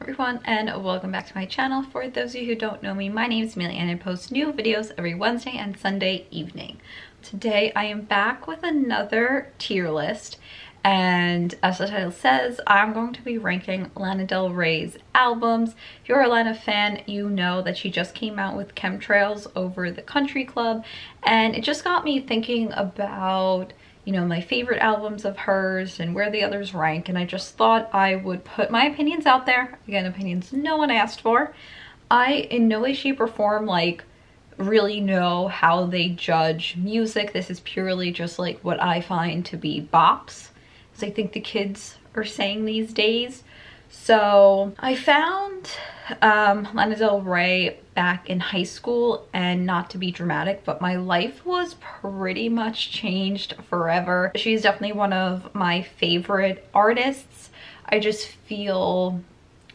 everyone, and welcome back to my channel. For those of you who don't know me, my name is Amelia and I post new videos every Wednesday and Sunday evening. Today I am back with another tier list, and as the title says, I'm going to be ranking Lana Del Rey's albums. If you're a Lana fan, you know that she just came out with Chemtrails over the Country Club, and it just got me thinking about my favorite albums of hers and where the others rank, and I just thought I would put my opinions out there. Again, opinions no one asked for. I in no way, shape, or form really know how they judge music. This is purely just what I find to be bops, as I think the kids are saying these days. So I found Lana Del Rey back in high school, and not to be dramatic, but my life was pretty much changed forever. She's definitely one of my favorite artists. I just feel,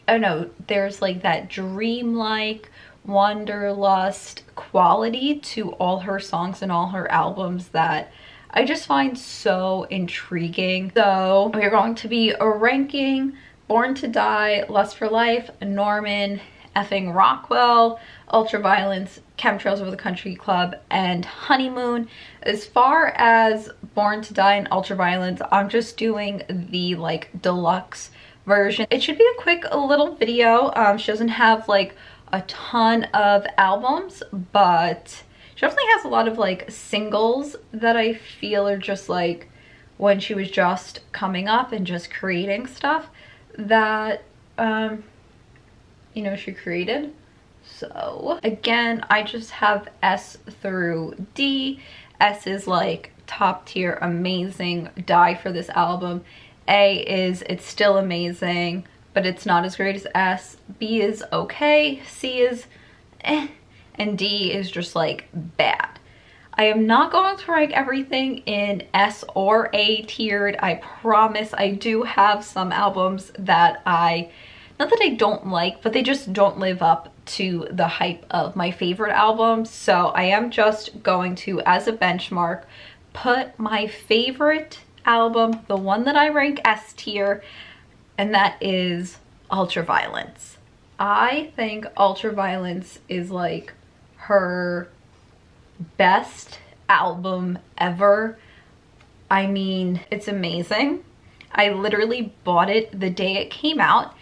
I don't know, there's that dreamlike wanderlust quality to all her songs and all her albums that I just find so intriguing. So we're going to be ranking Born to Die, Lust for Life, Norman, Effing Rockwell, Ultraviolence, Chemtrails Over the Country Club, and Honeymoon. As far as Born to Die and Ultraviolence, I'm just doing the deluxe version. It should be a quick little video. She doesn't have a ton of albums, but she definitely has a lot of singles that I feel are just when she was just coming up and just creating stuff that she created. So again, I just have S through D. S is top tier, amazing, die for this album. A is it's still amazing, but it's not as great as S. B is okay. C is eh, and D is just bad. I am not going to rank everything in S or A tiered. I promise. I do have some albums that not that I don't like, but they just don't live up to the hype of my favorite albums. So I am just going to, as a benchmark, put my favorite album, the one that I rank S tier, and that is Ultraviolence. I think Ultraviolence is her best album ever. I mean, it's amazing. I literally bought it the day it came out.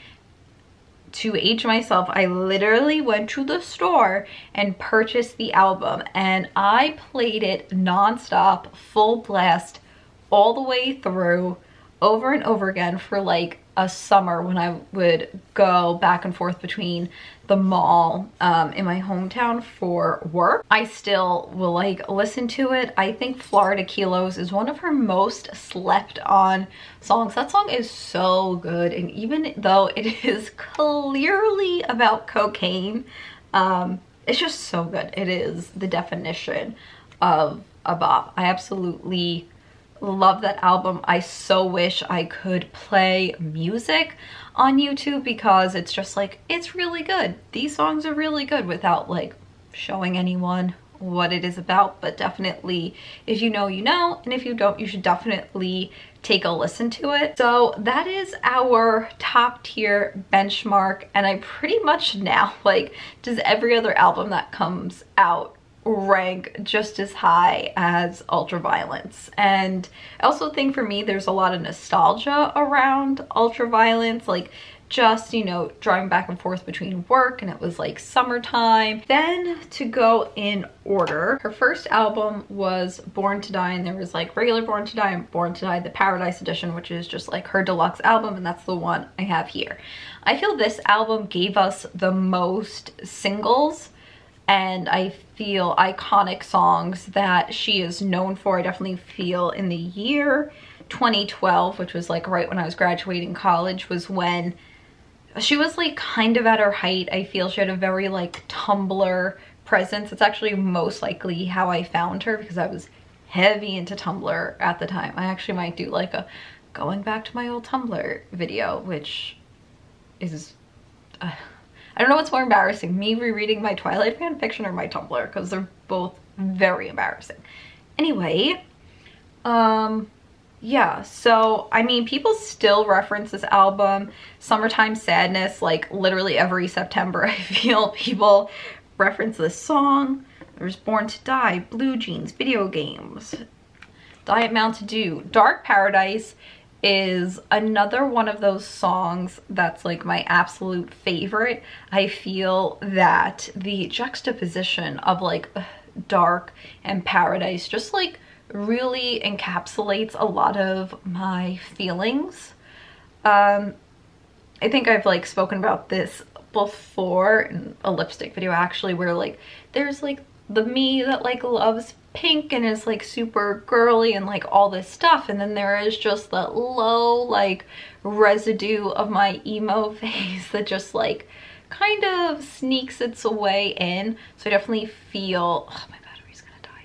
To age myself, I literally went to the store and purchased the album, and I played it non-stop, full blast, all the way through, over and over again for a summer when I would go back and forth between the mall in my hometown for work. I still will listen to it. I think Florida Kilos is one of her most slept on songs. That song is so good, and even though it is clearly about cocaine, it's just so good. It is the definition of a bop. I absolutely love that album. I so wish I could play music on YouTube, because it's just it's really good. These songs are really good without showing anyone what it is about, but definitely if you know, you know, and if you don't, you should definitely take a listen to it. So that is our top tier benchmark, and I pretty much now does every other album that comes out rank just as high as Ultraviolence. And I also think for me there's a lot of nostalgia around Ultraviolence, just driving back and forth between work, and it was summertime. Then to go in order, her first album was Born to Die, and there was regular Born to Die and Born to Die the Paradise Edition, which is just her deluxe album, and that's the one I have here. I feel this album gave us the most singles, and I feel iconic songs that she is known for. I definitely feel in the year 2012, which was right when I was graduating college, was when she was kind of at her height. I feel she had a very Tumblr presence. It's actually most likely how I found her, because I was heavy into Tumblr at the time. I actually might do a going back to my old Tumblr video, which is I don't know what's more embarrassing, me rereading my Twilight fan fiction or my Tumblr, because they're both very embarrassing. Anyway, yeah, so I mean, people still reference this album, Summertime Sadness, like literally every September. I feel people reference this song. There's Born to Die, Blue Jeans, video games, Diet Mountain Dew. Dark Paradise is another one of those songs that's like my absolute favorite. I feel that the juxtaposition of like dark and paradise just like really encapsulates a lot of my feelings. I think I've like spoken about this before in a lipstick video actually, where like there's like the me that like loves pink and is like super girly and like all this stuff, and then there is just that low like residue of my emo phase that just like kind of sneaks its way in. So I definitely feel, oh, my battery's gonna die.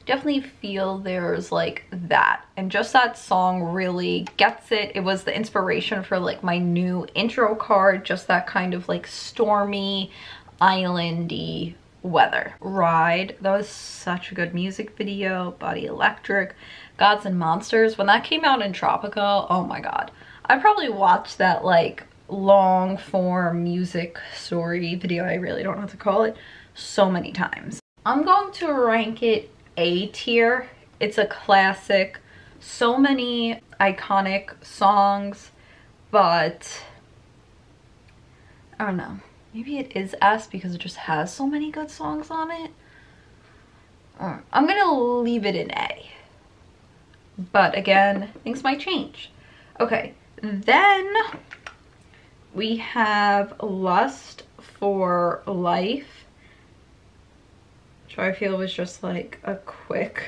Definitely feel there's like that, and just that song really gets it. It was the inspiration for like my new intro card, just that kind of like stormy, islandy weather. Ride, that was such a good music video. Body Electric, Gods and Monsters, when that came out in Tropical, oh my god, I probably watched that like long form music story video, I really don't know what to call it, so many times. I'm going to rank it A tier. It's a classic, so many iconic songs, but I don't know, maybe it is S because it just has so many good songs on it. I'm gonna leave it in A. But again, things might change. Okay, then we have Lust for Life, which I feel was just like a quick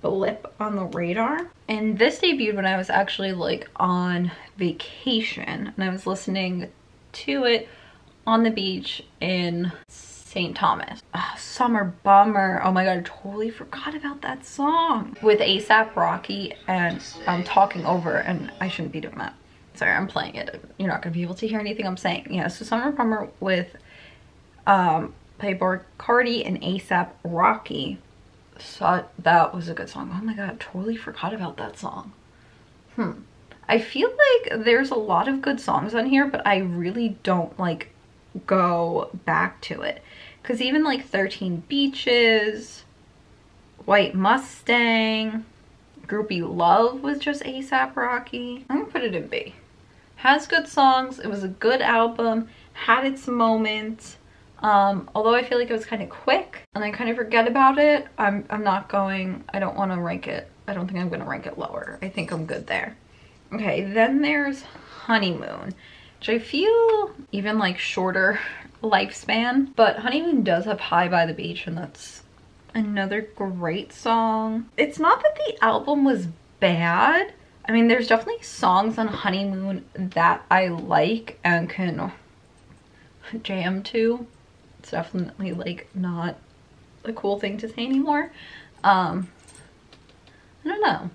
blip on the radar. And this debuted when I was actually like on vacation, and I was listening to it on the beach in St. Thomas. Summer Bummer. Oh my god, I totally forgot about that song. With A$AP Rocky, and I'm talking over, and I shouldn't be doing that. Sorry, I'm playing it. You're not gonna be able to hear anything I'm saying. Yeah, so Summer Bummer with Playboi Carti and A$AP Rocky. So that was a good song. Oh my god, I totally forgot about that song. I feel like there's a lot of good songs on here, but I really don't like go back to it, because even like 13 Beaches, White Mustang, Groupie Love was just A$AP Rocky. I'm gonna put it in B. Has good songs, it was a good album, had its moments, although I feel like it was kind of quick and I kind of forget about it. I don't want to rank it, I don't think I'm gonna rank it lower. I think I'm good there. Okay, then there's Honeymoon, which I feel even like shorter lifespan, but Honeymoon does have High by the Beach, and that's another great song. It's not that the album was bad. I mean, there's definitely songs on Honeymoon that I like and can jam to. It's definitely like not a cool thing to say anymore. I don't know.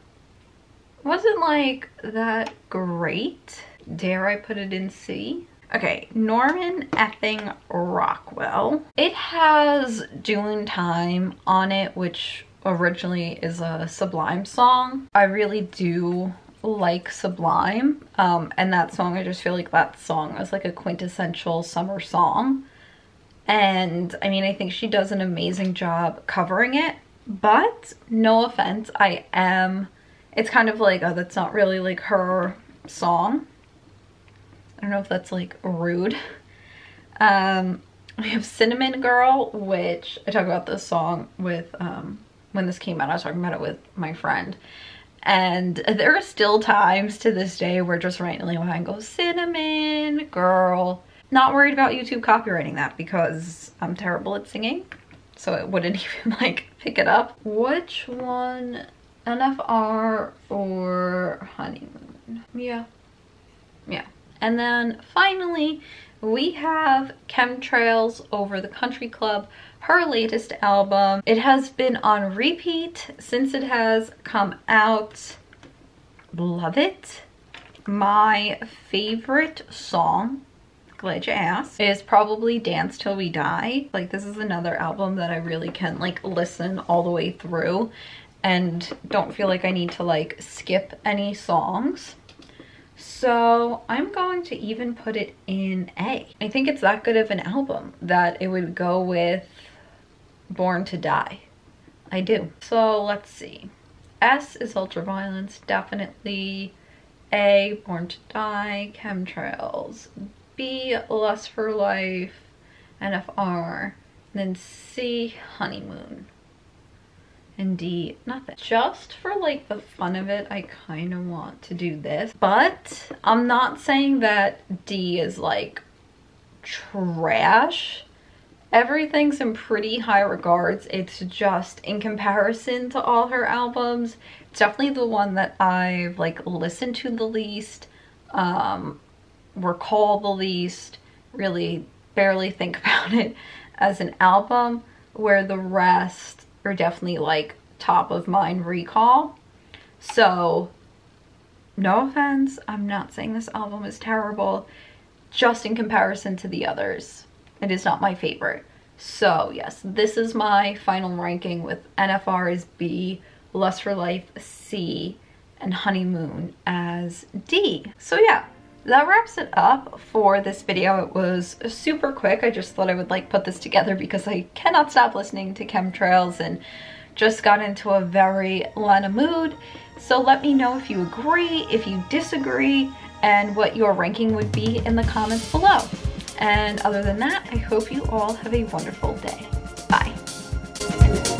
It wasn't like that great. Dare I put it in C? Okay, Norman effing Rockwell. It has Doing Time on it, which originally is a Sublime song. I really do like Sublime, and that song, I just feel like that song is like a quintessential summer song. And I mean, I think she does an amazing job covering it, but no offense, it's kind of like, oh, that's not really like her song. I don't know if that's like rude. We have Cinnamon Girl, which I talk about this song with, when this came out, I was talking about it with my friend. And there are still times to this day where just randomly when I go, Cinnamon Girl. Not worried about YouTube copywriting that because I'm terrible at singing, so it wouldn't even like pick it up. Which one, NFR or Honeymoon? Yeah. And then finally we have Chemtrails Over the Country Club, her latest album. It has been on repeat since it has come out. Love it. My favorite song, glad you asked, is probably Dance Till We Die. Like, this is another album that I really can like listen all the way through and don't feel like I need to like skip any songs. So I'm going to even put it in A. I think it's that good of an album that it would go with Born to Die. I do. So let's see. S is Ultraviolence, definitely. A, Born to Die, Chemtrails. B, Lust for Life, NFR. And then C, Honeymoon. And D, nothing. Just for like the fun of it, I kind of want to do this. But I'm not saying that D is like trash. Everything's in pretty high regards. It's just in comparison to all her albums, it's definitely the one that I've like listened to the least, recall the least, really barely think about it as an album, where the rest are definitely like top of mind recall. So no offense, I'm not saying this album is terrible, just in comparison to the others, it is not my favorite. So yes, this is my final ranking with NFR as B, Lust for Life C, and Honeymoon as D. So yeah, that wraps it up for this video. It was super quick. I just thought I would like put this together because I cannot stop listening to Chemtrails and just got into a very Lana mood. So let me know if you agree, if you disagree, and what your ranking would be in the comments below. And other than that, I hope you all have a wonderful day. Bye.